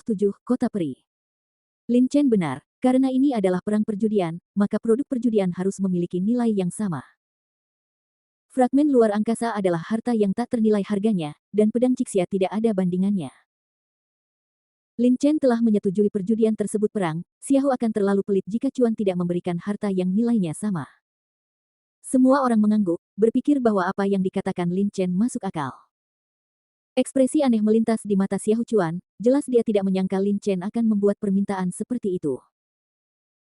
7, Kota Peri. Lin Chen benar, karena ini adalah perang perjudian, maka produk perjudian harus memiliki nilai yang sama. Fragmen luar angkasa adalah harta yang tak ternilai harganya, dan pedang Cixia tidak ada bandingannya. Lin Chen telah menyetujui perjudian tersebut perang, Xiahou akan terlalu pelit jika Cuan tidak memberikan harta yang nilainya sama. Semua orang mengangguk, berpikir bahwa apa yang dikatakan Lin Chen masuk akal. Ekspresi aneh melintas di mata Xiahou Cuan, jelas dia tidak menyangka Lin Chen akan membuat permintaan seperti itu.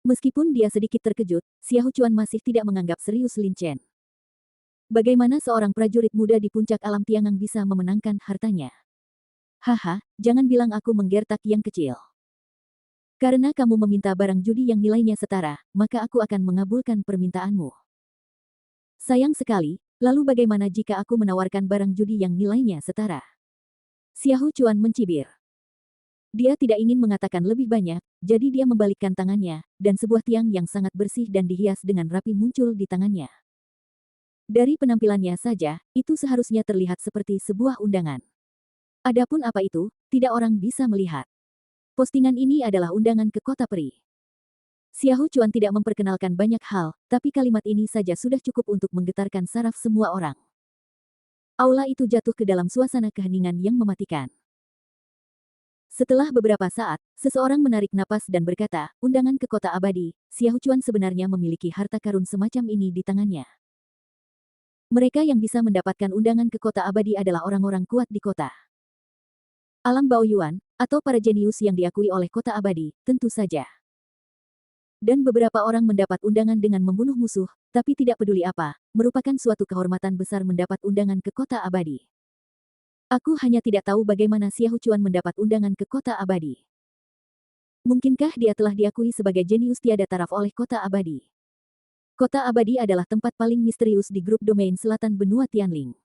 Meskipun dia sedikit terkejut, Xiahou Cuan masih tidak menganggap serius Lin Chen. Bagaimana seorang prajurit muda di puncak alam Tiangang bisa memenangkan hartanya? Haha, jangan bilang aku menggertak yang kecil. Karena kamu meminta barang judi yang nilainya setara, maka aku akan mengabulkan permintaanmu. Sayang sekali, lalu bagaimana jika aku menawarkan barang judi yang nilainya setara? Xiahou Cuan mencibir. Dia tidak ingin mengatakan lebih banyak, jadi dia membalikkan tangannya, dan sebuah tiang yang sangat bersih dan dihias dengan rapi muncul di tangannya. Dari penampilannya saja, itu seharusnya terlihat seperti sebuah undangan. Adapun apa itu, tidak orang bisa melihat. Postingan ini adalah undangan ke Kota Peri. Xiahou Cuan tidak memperkenalkan banyak hal, tapi kalimat ini saja sudah cukup untuk menggetarkan saraf semua orang. Aula itu jatuh ke dalam suasana keheningan yang mematikan. Setelah beberapa saat, seseorang menarik napas dan berkata, undangan ke Kota Abadi, Xiahou Cuan sebenarnya memiliki harta karun semacam ini di tangannya. Mereka yang bisa mendapatkan undangan ke Kota Abadi adalah orang-orang kuat di kota. Alam Baoyuan, atau para jenius yang diakui oleh Kota Abadi, tentu saja. Dan beberapa orang mendapat undangan dengan membunuh musuh, tapi tidak peduli apa, merupakan suatu kehormatan besar mendapat undangan ke Kota Abadi. Aku hanya tidak tahu bagaimana Xiahou Cuan mendapat undangan ke Kota Abadi. Mungkinkah dia telah diakui sebagai jenius tiada taraf oleh Kota Abadi? Kota Abadi adalah tempat paling misterius di grup domain selatan benua Tianling.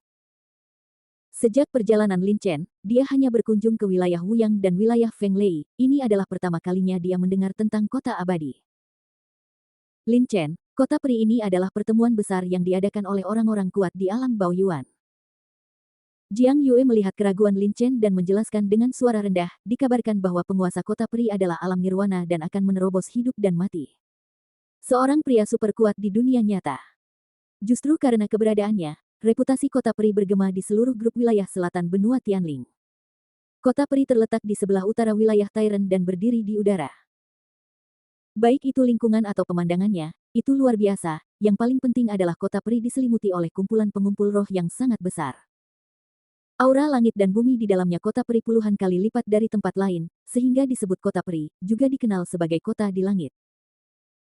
Sejak perjalanan Lin Chen, dia hanya berkunjung ke wilayah Wuyang dan wilayah Fenglei. Ini adalah pertama kalinya dia mendengar tentang Kota Abadi. Lin Chen, Kota Peri ini adalah pertemuan besar yang diadakan oleh orang-orang kuat di alam Baoyuan. Jiang Yue melihat keraguan Lin Chen dan menjelaskan dengan suara rendah, dikabarkan bahwa penguasa Kota Peri adalah alam nirwana dan akan menerobos hidup dan mati. Seorang pria super kuat di dunia nyata. Justru karena keberadaannya, reputasi Kota Peri bergema di seluruh grup wilayah selatan benua Tianling. Kota Peri terletak di sebelah utara wilayah Tairen dan berdiri di udara. Baik itu lingkungan atau pemandangannya, itu luar biasa. Yang paling penting adalah Kota Peri diselimuti oleh kumpulan pengumpul roh yang sangat besar. Aura langit dan bumi di dalamnya Kota Peri puluhan kali lipat dari tempat lain, sehingga disebut Kota Peri, juga dikenal sebagai kota di langit.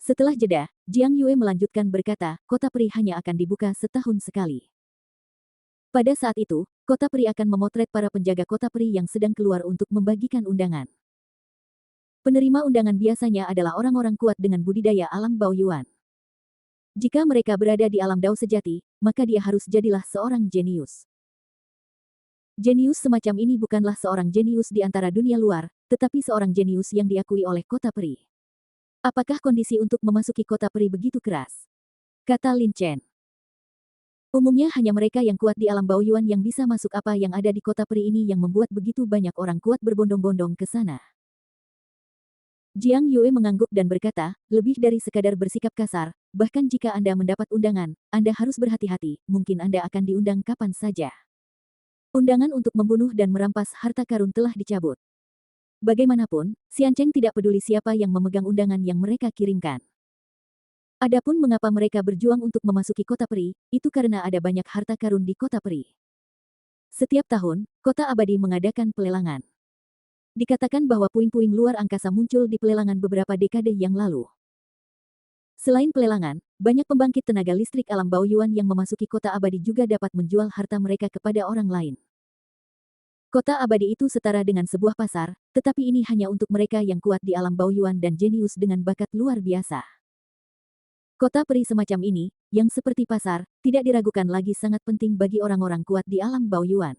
Setelah jeda, Jiang Yue melanjutkan berkata, Kota Peri hanya akan dibuka setahun sekali. Pada saat itu, Kota Peri akan memotret para penjaga Kota Peri yang sedang keluar untuk membagikan undangan. Penerima undangan biasanya adalah orang-orang kuat dengan budidaya alam Baoyuan. Jika mereka berada di alam Dao sejati, maka dia harus jadilah seorang jenius. Jenius semacam ini bukanlah seorang jenius di antara dunia luar, tetapi seorang jenius yang diakui oleh Kota Peri. Apakah kondisi untuk memasuki Kota Peri begitu keras? Kata Lin Chen. Umumnya hanya mereka yang kuat di alam Baoyuan yang bisa masuk. Apa yang ada di Kota Peri ini yang membuat begitu banyak orang kuat berbondong-bondong ke sana. Jiang Yue mengangguk dan berkata, lebih dari sekadar bersikap kasar, bahkan jika Anda mendapat undangan, Anda harus berhati-hati, mungkin Anda akan diundang kapan saja. Undangan untuk membunuh dan merampas harta karun telah dicabut. Bagaimanapun, Xian Cheng tidak peduli siapa yang memegang undangan yang mereka kirimkan. Adapun mengapa mereka berjuang untuk memasuki Kota Peri, itu karena ada banyak harta karun di Kota Peri. Setiap tahun, Kota Abadi mengadakan pelelangan. Dikatakan bahwa puing-puing luar angkasa muncul di pelelangan beberapa dekade yang lalu. Selain pelelangan, banyak pembangkit tenaga listrik alam Baoyuan yang memasuki Kota Abadi juga dapat menjual harta mereka kepada orang lain. Kota Abadi itu setara dengan sebuah pasar, tetapi ini hanya untuk mereka yang kuat di alam Baoyuan dan jenius dengan bakat luar biasa. Kota Peri semacam ini, yang seperti pasar, tidak diragukan lagi sangat penting bagi orang-orang kuat di alam Baoyuan.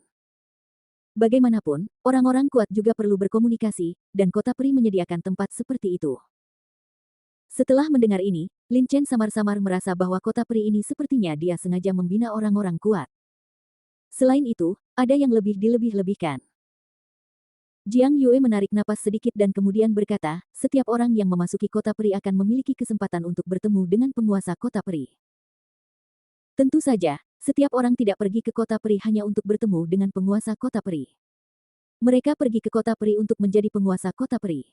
Bagaimanapun, orang-orang kuat juga perlu berkomunikasi, dan Kota Peri menyediakan tempat seperti itu. Setelah mendengar ini, Lin Chen samar-samar merasa bahwa Kota Peri ini sepertinya dia sengaja membina orang-orang kuat. Selain itu, ada yang lebih dilebih-lebihkan. Jiang Yue menarik napas sedikit dan kemudian berkata, setiap orang yang memasuki kota peri akan memiliki kesempatan untuk bertemu dengan penguasa kota peri. Tentu saja, setiap orang tidak pergi ke kota peri hanya untuk bertemu dengan penguasa kota peri. Mereka pergi ke kota peri untuk menjadi penguasa kota peri.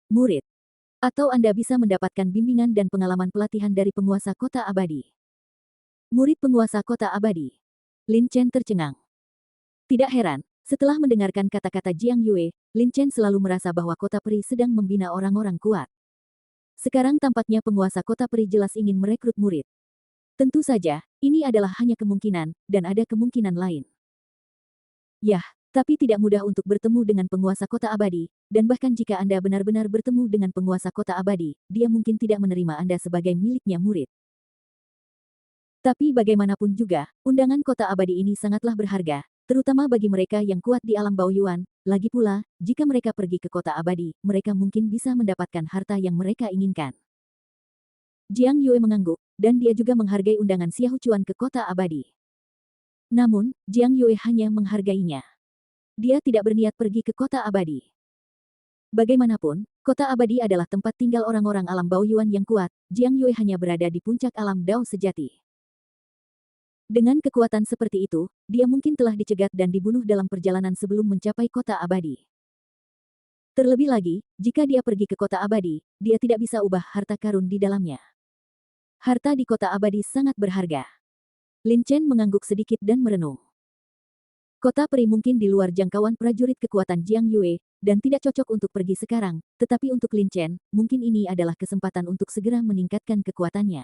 Murid. Atau Anda bisa mendapatkan bimbingan dan pengalaman pelatihan dari penguasa kota abadi. Murid penguasa kota abadi. Lin Chen tercengang. Tidak heran, setelah mendengarkan kata-kata Jiang Yue, Lin Chen selalu merasa bahwa kota peri sedang membina orang-orang kuat. Sekarang tampaknya penguasa kota peri jelas ingin merekrut murid. Tentu saja, ini adalah hanya kemungkinan, dan ada kemungkinan lain. Yah, tapi tidak mudah untuk bertemu dengan penguasa kota abadi, dan bahkan jika Anda benar-benar bertemu dengan penguasa kota abadi, dia mungkin tidak menerima Anda sebagai miliknya murid. Tapi bagaimanapun juga, undangan kota abadi ini sangatlah berharga, terutama bagi mereka yang kuat di alam Baoyuan. Lagi pula, jika mereka pergi ke kota abadi, mereka mungkin bisa mendapatkan harta yang mereka inginkan. Jiang Yue mengangguk, dan dia juga menghargai undangan Xiao Chuan ke kota abadi. Namun, Jiang Yue hanya menghargainya. Dia tidak berniat pergi ke kota abadi. Bagaimanapun, kota abadi adalah tempat tinggal orang-orang alam Baoyuan yang kuat. Jiang Yue hanya berada di puncak alam Dao sejati. Dengan kekuatan seperti itu, dia mungkin telah dicegat dan dibunuh dalam perjalanan sebelum mencapai kota abadi. Terlebih lagi, jika dia pergi ke kota abadi, dia tidak bisa ubah harta karun di dalamnya. Harta di kota abadi sangat berharga. Lin Chen mengangguk sedikit dan merenung. Kota peri mungkin di luar jangkauan prajurit kekuatan Jiang Yue, dan tidak cocok untuk pergi sekarang, tetapi untuk Lin Chen, mungkin ini adalah kesempatan untuk segera meningkatkan kekuatannya.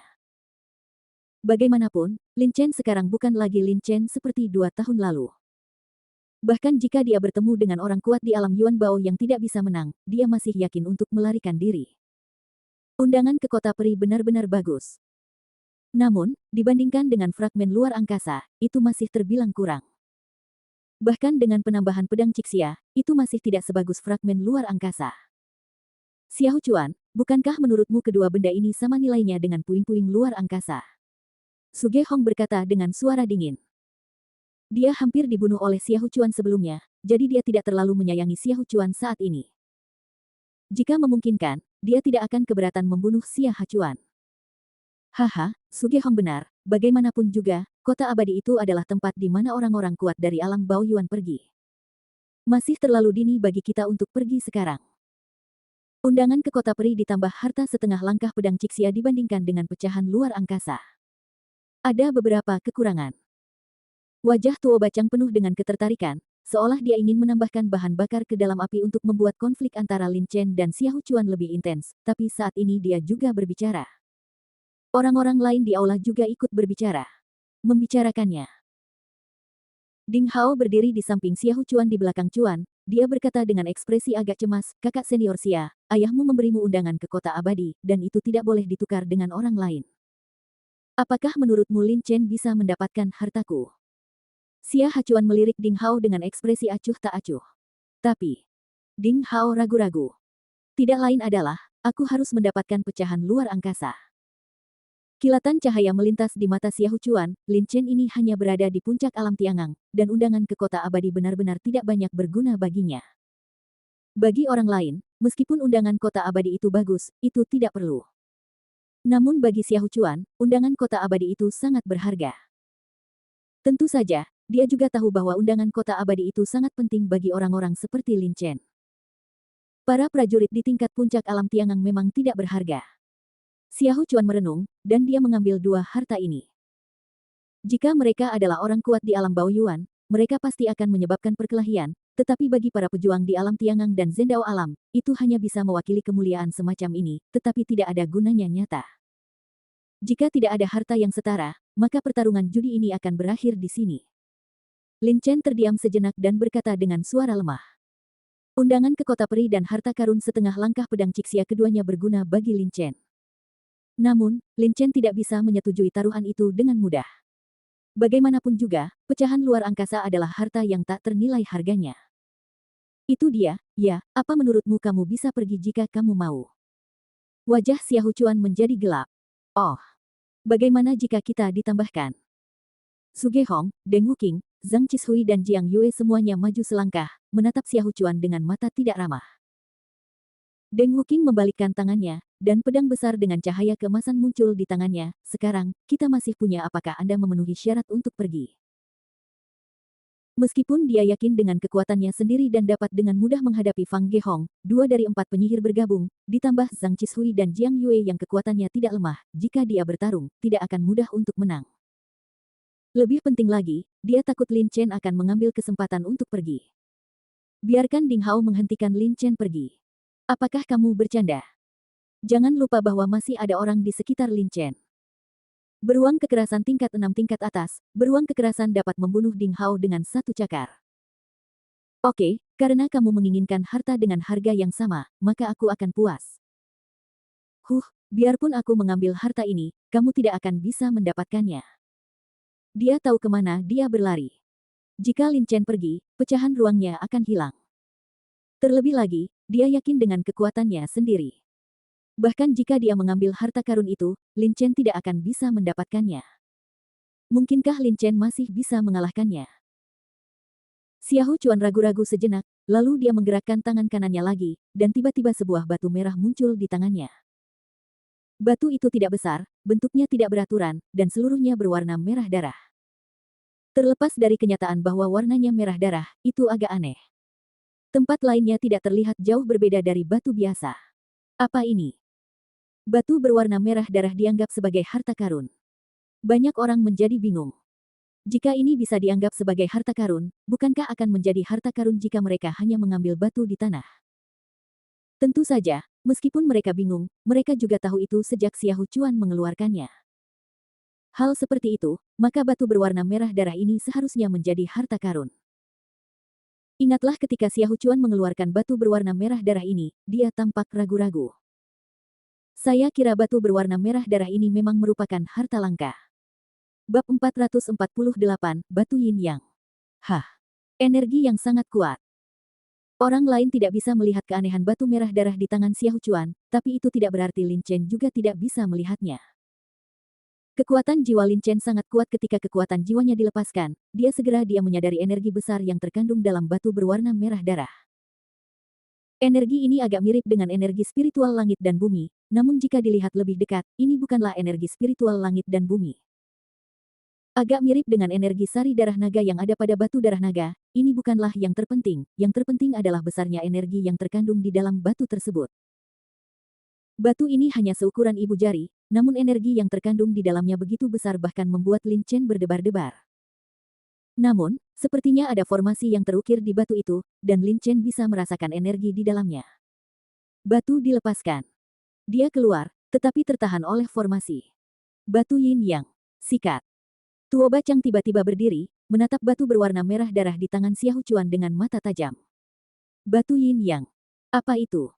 Bagaimanapun, Lin Chen sekarang bukan lagi Lin Chen seperti 2 tahun lalu. Bahkan jika dia bertemu dengan orang kuat di alam Yuan Bao yang tidak bisa menang, dia masih yakin untuk melarikan diri. Undangan ke kota peri benar-benar bagus. Namun, dibandingkan dengan fragmen luar angkasa, itu masih terbilang kurang. Bahkan dengan penambahan pedang Cixia, itu masih tidak sebagus fragmen luar angkasa. Xiao Chuan, bukankah menurutmu kedua benda ini sama nilainya dengan puing-puing luar angkasa? Suge Hong berkata dengan suara dingin. Dia hampir dibunuh oleh Xiao Chuan sebelumnya, jadi dia tidak terlalu menyayangi Xiao Chuan saat ini. Jika memungkinkan, dia tidak akan keberatan membunuh Xiao Chuan. Haha, Suge Hong benar, bagaimanapun juga, kota abadi itu adalah tempat di mana orang-orang kuat dari alam Baoyuan pergi. Masih terlalu dini bagi kita untuk pergi sekarang. Undangan ke kota peri ditambah harta setengah langkah pedang Cixia dibandingkan dengan pecahan luar angkasa. Ada beberapa kekurangan. Wajah Tuo Bacang penuh dengan ketertarikan, seolah dia ingin menambahkan bahan bakar ke dalam api untuk membuat konflik antara Lin Chen dan Xiao Chuan lebih intens, tapi saat ini dia juga berbicara. Orang-orang lain di aula juga ikut berbicara. Membicarakannya. Ding Hao berdiri di samping Xiao Chuan di belakang Chuan, dia berkata dengan ekspresi agak cemas, kakak senior Xia, ayahmu memberimu undangan ke kota abadi, dan itu tidak boleh ditukar dengan orang lain. Apakah menurutmu Lin Chen bisa mendapatkan hartaku? Xia Chuan melirik Ding Hao dengan ekspresi acuh tak acuh. Tapi, Ding Hao ragu-ragu. Tidak lain adalah, aku harus mendapatkan pecahan luar angkasa. Kilatan cahaya melintas di mata Xiao Chuan, Lin Chen ini hanya berada di puncak alam Tiangang, dan undangan ke kota abadi benar-benar tidak banyak berguna baginya. Bagi orang lain, meskipun undangan kota abadi itu bagus, itu tidak perlu. Namun bagi Xiao Chuan, undangan kota abadi itu sangat berharga. Tentu saja, dia juga tahu bahwa undangan kota abadi itu sangat penting bagi orang-orang seperti Lin Chen. Para prajurit di tingkat puncak alam Tiangang memang tidak berharga. Xiao Chuan merenung, dan dia mengambil 2 harta ini. Jika mereka adalah orang kuat di alam Baoyuan, mereka pasti akan menyebabkan perkelahian, tetapi bagi para pejuang di alam Tiangang dan Zendao alam, itu hanya bisa mewakili kemuliaan semacam ini, tetapi tidak ada gunanya nyata. Jika tidak ada harta yang setara, maka pertarungan judi ini akan berakhir di sini. Lin Chen terdiam sejenak dan berkata dengan suara lemah. Undangan ke kota peri dan harta karun setengah langkah pedang Cixia keduanya berguna bagi Lin Chen. Namun, Lin Chen tidak bisa menyetujui taruhan itu dengan mudah. Bagaimanapun juga, pecahan luar angkasa adalah harta yang tak ternilai harganya. Itu dia, ya, apa menurutmu kamu bisa pergi jika kamu mau? Wajah Xiao Chuan menjadi gelap. Oh, bagaimana jika kita ditambahkan? Suge Hong, Deng Wuqing, Zhang Qishui dan Jiang Yue semuanya maju selangkah, menatap Xiao Chuan dengan mata tidak ramah. Deng Wuking membalikkan tangannya, dan pedang besar dengan cahaya keemasan muncul di tangannya. Sekarang, kita masih punya apakah Anda memenuhi syarat untuk pergi? Meskipun dia yakin dengan kekuatannya sendiri dan dapat dengan mudah menghadapi Fang Gehong, 2 dari 4 penyihir bergabung, ditambah Zhang Qishui dan Jiang Yue yang kekuatannya tidak lemah, jika dia bertarung, tidak akan mudah untuk menang. Lebih penting lagi, dia takut Lin Chen akan mengambil kesempatan untuk pergi. Biarkan Ding Hao menghentikan Lin Chen pergi. Apakah kamu bercanda? Jangan lupa bahwa masih ada orang di sekitar Lin Chen. Beruang kekerasan tingkat 6 tingkat atas, beruang kekerasan dapat membunuh Ding Hao dengan satu cakar. Oke, karena kamu menginginkan harta dengan harga yang sama, maka aku akan puas. Biarpun aku mengambil harta ini, kamu tidak akan bisa mendapatkannya. Dia tahu kemana dia berlari. Jika Lin Chen pergi, pecahan ruangnya akan hilang. Terlebih lagi, dia yakin dengan kekuatannya sendiri. Bahkan jika dia mengambil harta karun itu, Lin Chen tidak akan bisa mendapatkannya. Mungkinkah Lin Chen masih bisa mengalahkannya? Xiao Chuan ragu-ragu sejenak, lalu dia menggerakkan tangan kanannya lagi, dan tiba-tiba sebuah batu merah muncul di tangannya. Batu itu tidak besar, bentuknya tidak beraturan, dan seluruhnya berwarna merah darah. Terlepas dari kenyataan bahwa warnanya merah darah, itu agak aneh. Tempat lainnya tidak terlihat jauh berbeda dari batu biasa. Apa ini? Batu berwarna merah darah dianggap sebagai harta karun. Banyak orang menjadi bingung. Jika ini bisa dianggap sebagai harta karun, bukankah akan menjadi harta karun jika mereka hanya mengambil batu di tanah? Tentu saja, meskipun mereka bingung, mereka juga tahu itu sejak Xiao Chuan mengeluarkannya. Hal seperti itu, maka batu berwarna merah darah ini seharusnya menjadi harta karun. Ingatlah ketika Xiao Chuan mengeluarkan batu berwarna merah darah ini, dia tampak ragu-ragu. Saya kira batu berwarna merah darah ini memang merupakan harta langka. Bab 448, Batu Yin Yang. Energi yang sangat kuat. Orang lain tidak bisa melihat keanehan batu merah darah di tangan Xiao Chuan, tapi itu tidak berarti Lin Chen juga tidak bisa melihatnya. Kekuatan jiwa Lin Chen sangat kuat ketika kekuatan jiwanya dilepaskan, dia menyadari energi besar yang terkandung dalam batu berwarna merah darah. Energi ini agak mirip dengan energi spiritual langit dan bumi, namun jika dilihat lebih dekat, ini bukanlah energi spiritual langit dan bumi. Agak mirip dengan energi sari darah naga yang ada pada batu darah naga, ini bukanlah yang terpenting adalah besarnya energi yang terkandung di dalam batu tersebut. Batu ini hanya seukuran ibu jari, namun energi yang terkandung di dalamnya begitu besar bahkan membuat Lin Chen berdebar-debar. Namun, sepertinya ada formasi yang terukir di batu itu, dan Lin Chen bisa merasakan energi di dalamnya. Batu dilepaskan. Dia keluar, tetapi tertahan oleh formasi. Batu Yin Yang. Sikat. Tuo Bacang tiba-tiba berdiri, menatap batu berwarna merah darah di tangan Xiao Chuan dengan mata tajam. Batu Yin Yang. Apa itu?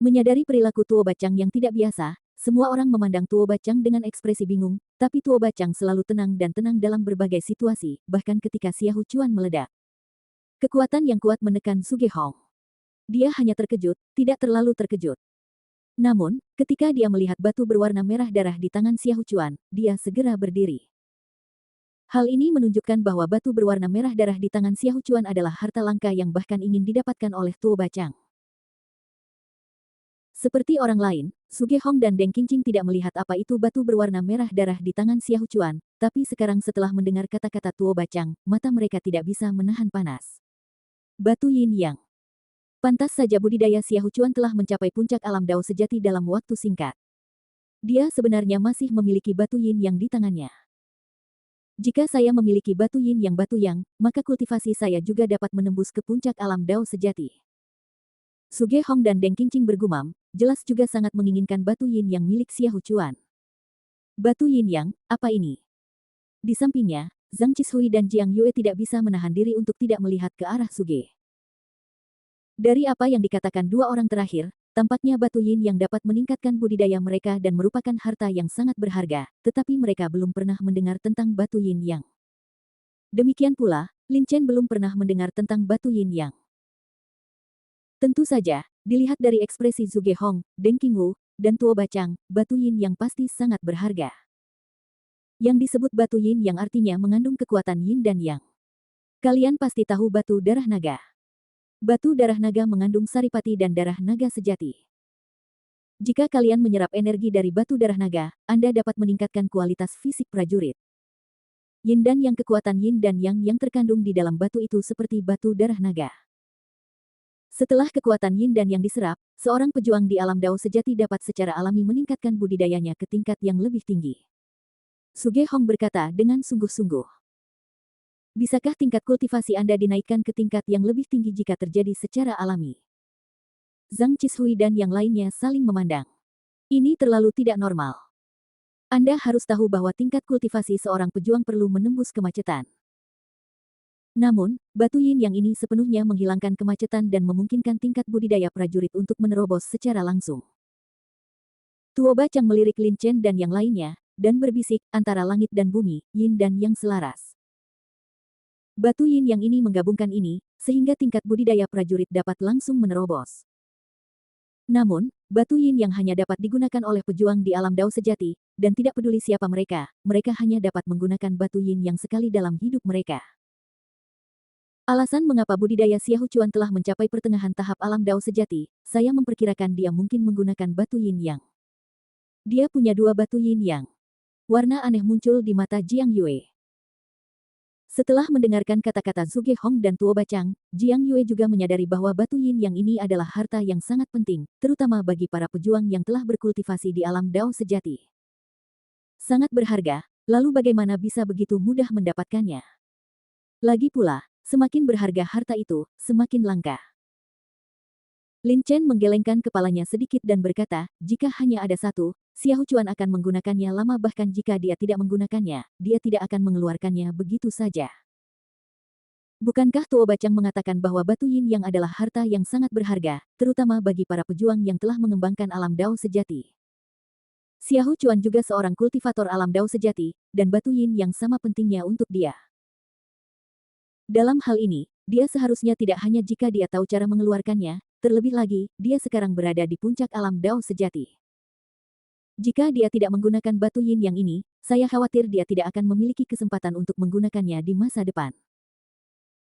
Menyadari perilaku Tuo Bacang yang tidak biasa, semua orang memandang Tuo Bacang dengan ekspresi bingung, tapi Tuo Bacang selalu tenang dan tenang dalam berbagai situasi, bahkan ketika Xiao Chuan meledak. Kekuatan yang kuat menekan Su Gehong. Dia hanya terkejut, tidak terlalu terkejut. Namun, ketika dia melihat batu berwarna merah darah di tangan Xiao Chuan, dia segera berdiri. Hal ini menunjukkan bahwa batu berwarna merah darah di tangan Xiao Chuan adalah harta langka yang bahkan ingin didapatkan oleh Tuo Bacang. Seperti orang lain, Su Gehong dan Deng Qingqing tidak melihat apa itu batu berwarna merah darah di tangan Xiao Chuan, tapi sekarang setelah mendengar kata-kata Tuo Bacang, mata mereka tidak bisa menahan panas. Batu Yin Yang. Pantas saja budidaya Xiao Chuan telah mencapai puncak alam dao sejati dalam waktu singkat. Dia sebenarnya masih memiliki batu Yin Yang di tangannya. Jika saya memiliki batu Yin Yang, maka kultivasi saya juga dapat menembus ke puncak alam dao sejati. Su Gehong dan Deng Qingqing bergumam, jelas juga sangat menginginkan batu Yin Yang milik Xiao Chuan. Batu Yin Yang, apa ini? Di sampingnya, Zhang Qishui dan Jiang Yue tidak bisa menahan diri untuk tidak melihat ke arah Su Ge. Dari apa yang dikatakan dua orang terakhir, tampaknya batu Yin Yang dapat meningkatkan budidaya mereka dan merupakan harta yang sangat berharga, tetapi mereka belum pernah mendengar tentang batu Yin Yang. Demikian pula, Lin Chen belum pernah mendengar tentang batu Yin Yang. Tentu saja, dilihat dari ekspresi Su Gehong, Deng Qingwu, dan Tuo Bacang, batu Yin Yang pasti sangat berharga. Yang disebut batu Yin Yang artinya mengandung kekuatan Yin dan Yang. Kalian pasti tahu batu darah naga. Batu darah naga mengandung saripati dan darah naga sejati. Jika kalian menyerap energi dari batu darah naga, Anda dapat meningkatkan kualitas fisik prajurit. Yin dan yang kekuatan yin dan yang terkandung di dalam batu itu seperti batu darah naga. Setelah kekuatan yin dan yang diserap, seorang pejuang di alam Dao sejati dapat secara alami meningkatkan budidayanya ke tingkat yang lebih tinggi. Suge Hong berkata dengan sungguh-sungguh. Bisakah tingkat kultivasi Anda dinaikkan ke tingkat yang lebih tinggi jika terjadi secara alami? Zhang Qishui dan yang lainnya saling memandang. Ini terlalu tidak normal. Anda harus tahu bahwa tingkat kultivasi seorang pejuang perlu menembus kemacetan. Namun, batu yin yang ini sepenuhnya menghilangkan kemacetan dan memungkinkan tingkat budidaya prajurit untuk menerobos secara langsung. Tuo Bacang melirik Lin Chen dan yang lainnya, dan berbisik, antara langit dan bumi, yin dan yang selaras. Batu yin yang ini menggabungkan ini, sehingga tingkat budidaya prajurit dapat langsung menerobos. Namun, batu yin yang hanya dapat digunakan oleh pejuang di alam Dao sejati, dan tidak peduli siapa mereka hanya dapat menggunakan batu yin yang sekali dalam hidup mereka. Alasan mengapa budidaya Xiahou Chuan telah mencapai pertengahan tahap alam Dao sejati, saya memperkirakan dia mungkin menggunakan batu yin yang. Dia punya 2 batu yin yang. Warna aneh muncul di mata Jiang Yue. Setelah mendengarkan kata-kata Suge Hong dan Tuo Bacang, Jiang Yue juga menyadari bahwa batu yin yang ini adalah harta yang sangat penting, terutama bagi para pejuang yang telah berkultivasi di alam Dao sejati. Sangat berharga, lalu bagaimana bisa begitu mudah mendapatkannya? Lagi pula, semakin berharga harta itu, semakin langka. Lin Chen menggelengkan kepalanya sedikit dan berkata, jika hanya ada satu, Xiahou Chuan akan menggunakannya lama bahkan jika dia tidak menggunakannya, dia tidak akan mengeluarkannya begitu saja. Bukankah Tuo Bacang mengatakan bahwa batu yin yang adalah harta yang sangat berharga, terutama bagi para pejuang yang telah mengembangkan alam Dao sejati? Xiahou Chuan juga seorang kultivator alam Dao sejati, dan batu yin yang sama pentingnya untuk dia. Dalam hal ini, dia seharusnya tidak hanya jika dia tahu cara mengeluarkannya, terlebih lagi, dia sekarang berada di puncak alam Dao sejati. Jika dia tidak menggunakan batu yin yang ini, saya khawatir dia tidak akan memiliki kesempatan untuk menggunakannya di masa depan.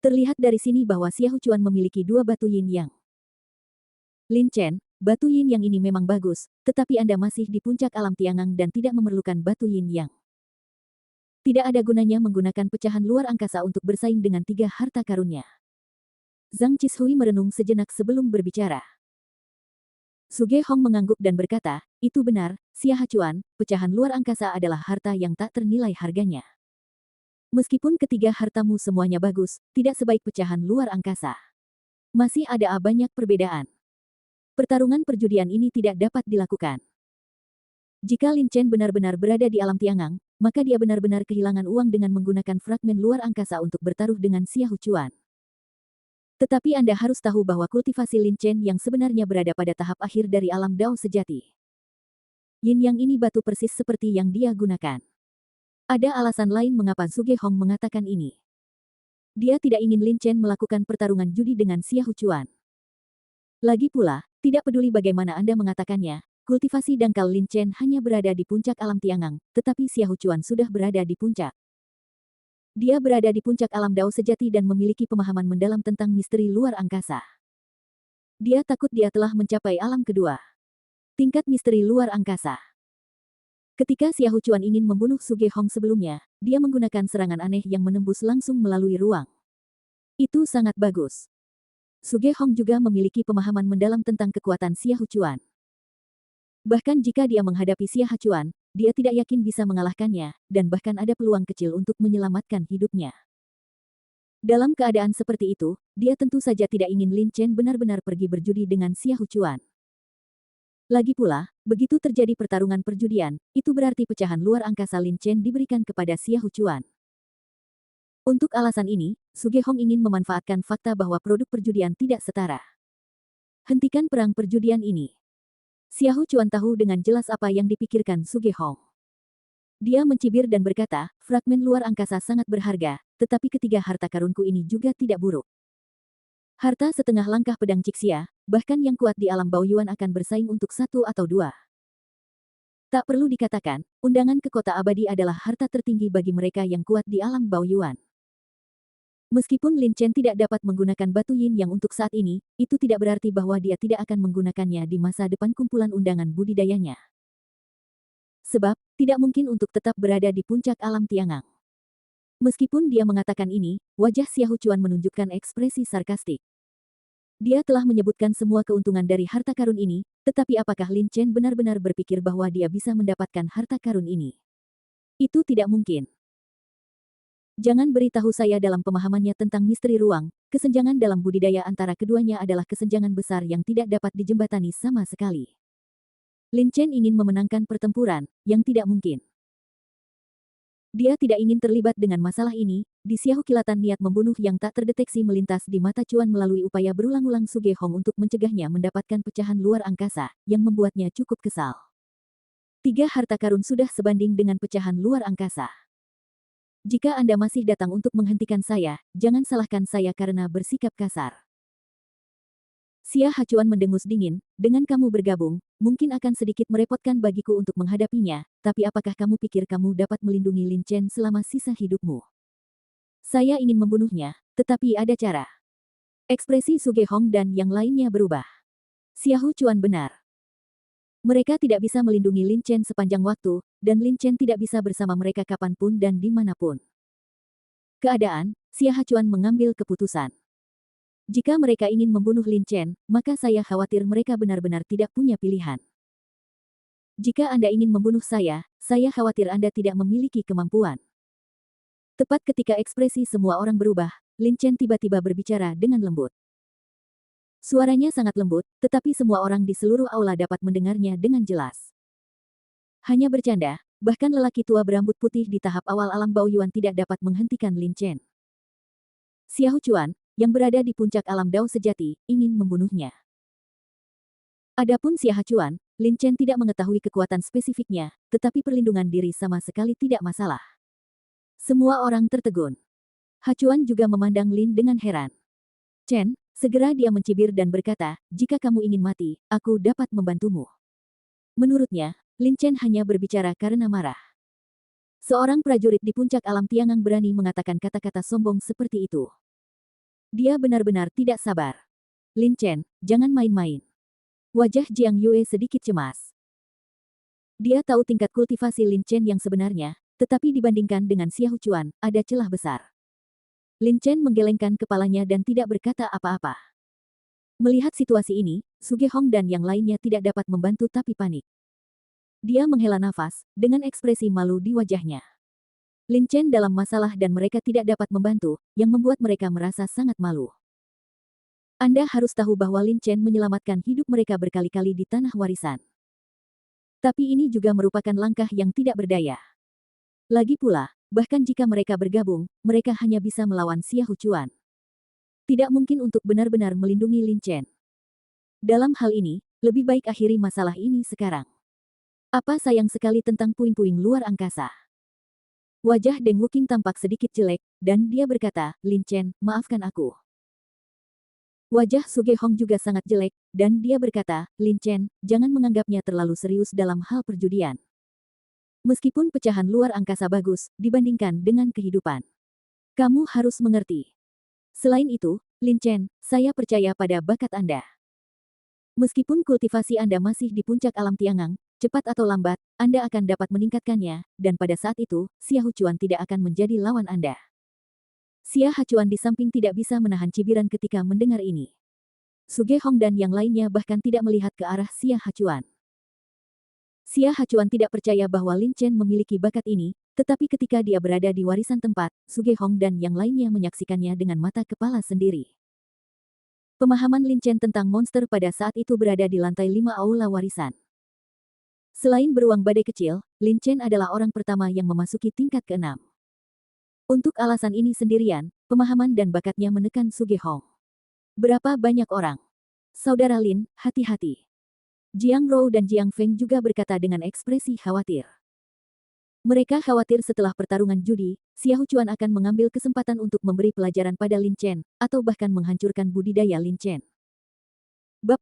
Terlihat dari sini bahwa Xiahou Chuan memiliki 2 batu yin yang. Lin Chen, batu yin yang ini memang bagus, tetapi Anda masih di puncak alam Tiangang dan tidak memerlukan batu yin yang. Tidak ada gunanya menggunakan pecahan luar angkasa untuk bersaing dengan 3 harta karunnya. Zhang Qishui merenung sejenak sebelum berbicara. Suge Hong mengangguk dan berkata, itu benar, Xiahou Chuan, pecahan luar angkasa adalah harta yang tak ternilai harganya. Meskipun ketiga hartamu semuanya bagus, tidak sebaik pecahan luar angkasa. Masih ada banyak perbedaan. Pertarungan perjudian ini tidak dapat dilakukan. Jika Lin Chen benar-benar berada di alam Tiangang, maka dia benar-benar kehilangan uang dengan menggunakan fragmen luar angkasa untuk bertaruh dengan Xiahou Chuan. Tetapi Anda harus tahu bahwa kultivasi Lin Chen yang sebenarnya berada pada tahap akhir dari alam Dao sejati. Yin yang ini batu persis seperti yang dia gunakan. Ada alasan lain mengapa Suge Hong mengatakan ini. Dia tidak ingin Lin Chen melakukan pertarungan judi dengan Xiahou Chuan. Lagi pula, tidak peduli bagaimana Anda mengatakannya, kultivasi dangkal Lin Chen hanya berada di puncak alam Tiangang, tetapi Xiahou Chuan sudah berada di puncak. Dia berada di puncak alam Dao sejati dan memiliki pemahaman mendalam tentang misteri luar angkasa. Dia takut dia telah mencapai alam kedua. Tingkat misteri luar angkasa. Ketika Xiahou Chuan ingin membunuh Suge Hong sebelumnya, dia menggunakan serangan aneh yang menembus langsung melalui ruang. Itu sangat bagus. Suge Hong juga memiliki pemahaman mendalam tentang kekuatan Xiahou Chuan. Bahkan jika dia menghadapi Xiahou Chuan, dia tidak yakin bisa mengalahkannya, dan bahkan ada peluang kecil untuk menyelamatkan hidupnya. Dalam keadaan seperti itu, dia tentu saja tidak ingin Lin Chen benar-benar pergi berjudi dengan Xiahou Chuan. Lagi pula, begitu terjadi pertarungan perjudian, itu berarti pecahan luar angkasa Lin Chen diberikan kepada Xiahou Chuan. Untuk alasan ini, Suge Hong ingin memanfaatkan fakta bahwa produk perjudian tidak setara. Hentikan perang perjudian ini. Xiahou Chuan tahu dengan jelas apa yang dipikirkan Suge Hong. Dia mencibir dan berkata, fragmen luar angkasa sangat berharga, tetapi ketiga harta karunku ini juga tidak buruk. Harta setengah langkah pedang Cixia, bahkan yang kuat di alam Baoyuan akan bersaing untuk 1 atau 2. Tak perlu dikatakan, undangan ke kota abadi adalah harta tertinggi bagi mereka yang kuat di alam Baoyuan. Meskipun Lin Chen tidak dapat menggunakan batu yin yang untuk saat ini, itu tidak berarti bahwa dia tidak akan menggunakannya di masa depan kumpulan undangan budidayanya. Sebab, tidak mungkin untuk tetap berada di puncak alam Tiangang. Meskipun dia mengatakan ini, wajah Xiahou Chuan menunjukkan ekspresi sarkastik. Dia telah menyebutkan semua keuntungan dari harta karun ini, tetapi apakah Lin Chen benar-benar berpikir bahwa dia bisa mendapatkan harta karun ini? Itu tidak mungkin. Jangan beritahu saya dalam pemahamannya tentang misteri ruang, kesenjangan dalam budidaya antara keduanya adalah kesenjangan besar yang tidak dapat dijembatani sama sekali. Lin Chen ingin memenangkan pertempuran, yang tidak mungkin. Dia tidak ingin terlibat dengan masalah ini, di Xiahou kilatan niat membunuh yang tak terdeteksi melintas di mata Chuan melalui upaya berulang-ulang Suge Hong untuk mencegahnya mendapatkan pecahan luar angkasa, yang membuatnya cukup kesal. 3 harta karun sudah sebanding dengan pecahan luar angkasa. Jika Anda masih datang untuk menghentikan saya, jangan salahkan saya karena bersikap kasar. Xia Hachuan mendengus dingin, dengan kamu bergabung, mungkin akan sedikit merepotkan bagiku untuk menghadapinya, tapi apakah kamu pikir kamu dapat melindungi Lin Chen selama sisa hidupmu? Saya ingin membunuhnya, tetapi ada cara. Ekspresi Suge Hong dan yang lainnya berubah. Xiahou Chuan benar. Mereka tidak bisa melindungi Lin Chen sepanjang waktu, dan Lin Chen tidak bisa bersama mereka kapanpun dan dimanapun. Keadaan, Xia Hachuan mengambil keputusan. Jika mereka ingin membunuh Lin Chen, maka saya khawatir mereka benar-benar tidak punya pilihan. Jika Anda ingin membunuh saya khawatir Anda tidak memiliki kemampuan. Tepat ketika ekspresi semua orang berubah, Lin Chen tiba-tiba berbicara dengan lembut. Suaranya sangat lembut, tetapi semua orang di seluruh aula dapat mendengarnya dengan jelas. Hanya bercanda, bahkan lelaki tua berambut putih di tahap awal alam Baoyuan tidak dapat menghentikan Lin Chen. Xiahou Chuan, yang berada di puncak alam Dao sejati, ingin membunuhnya. Adapun Xia Hachuan, Lin Chen tidak mengetahui kekuatan spesifiknya, tetapi perlindungan diri sama sekali tidak masalah. Semua orang tertegun. Hachuan juga memandang Lin dengan heran. Chen, segera dia mencibir dan berkata, jika kamu ingin mati, aku dapat membantumu. Menurutnya, Lin Chen hanya berbicara karena marah. Seorang prajurit di puncak alam Tiangang berani mengatakan kata-kata sombong seperti itu. Dia benar-benar tidak sabar. Lin Chen, jangan main-main. Wajah Jiang Yue sedikit cemas. Dia tahu tingkat kultivasi Lin Chen yang sebenarnya, tetapi dibandingkan dengan Xiahou Chuan, ada celah besar. Lin Chen menggelengkan kepalanya dan tidak berkata apa-apa. Melihat situasi ini, Suge Hong dan yang lainnya tidak dapat membantu tapi panik. Dia menghela nafas, dengan ekspresi malu di wajahnya. Lin Chen dalam masalah dan mereka tidak dapat membantu, yang membuat mereka merasa sangat malu. Anda harus tahu bahwa Lin Chen menyelamatkan hidup mereka berkali-kali di tanah warisan. Tapi ini juga merupakan langkah yang tidak berdaya. Lagi pula, bahkan jika mereka bergabung, mereka hanya bisa melawan Xiahou Chuan. Tidak mungkin untuk benar-benar melindungi Lin Chen. Dalam hal ini, lebih baik akhiri masalah ini sekarang. Apa sayang sekali tentang puing-puing luar angkasa. Wajah Deng Wuking tampak sedikit jelek, dan dia berkata, Lin Chen, maafkan aku. Wajah Suge Hong juga sangat jelek, dan dia berkata, Lin Chen, jangan menganggapnya terlalu serius dalam hal perjudian. Meskipun pecahan luar angkasa bagus, dibandingkan dengan kehidupan. Kamu harus mengerti. Selain itu, Lin Chen, saya percaya pada bakat Anda. Meskipun kultivasi Anda masih di puncak alam Tiangang, cepat atau lambat, Anda akan dapat meningkatkannya, dan pada saat itu, Xiahou Chuan tidak akan menjadi lawan Anda. Xia Hachuan di samping tidak bisa menahan cibiran ketika mendengar ini. Suge Hong dan yang lainnya bahkan tidak melihat ke arah Xia Hachuan. Xia Hachuan tidak percaya bahwa Lin Chen memiliki bakat ini, tetapi ketika dia berada di warisan tempat, Suge Hong dan yang lainnya menyaksikannya dengan mata kepala sendiri. Pemahaman Lin Chen tentang monster pada saat itu berada di lantai 5 aula warisan. Selain beruang badai kecil, Lin Chen adalah orang pertama yang memasuki tingkat ke-6. Untuk alasan ini sendirian, pemahaman dan bakatnya menekan Suge Hong. Berapa banyak orang? Saudara Lin, hati-hati. Jiang Rou dan Jiang Feng juga berkata dengan ekspresi khawatir. Mereka khawatir setelah pertarungan judi, Xiahou Chuan akan mengambil kesempatan untuk memberi pelajaran pada Lin Chen, atau bahkan menghancurkan budidaya Lin Chen.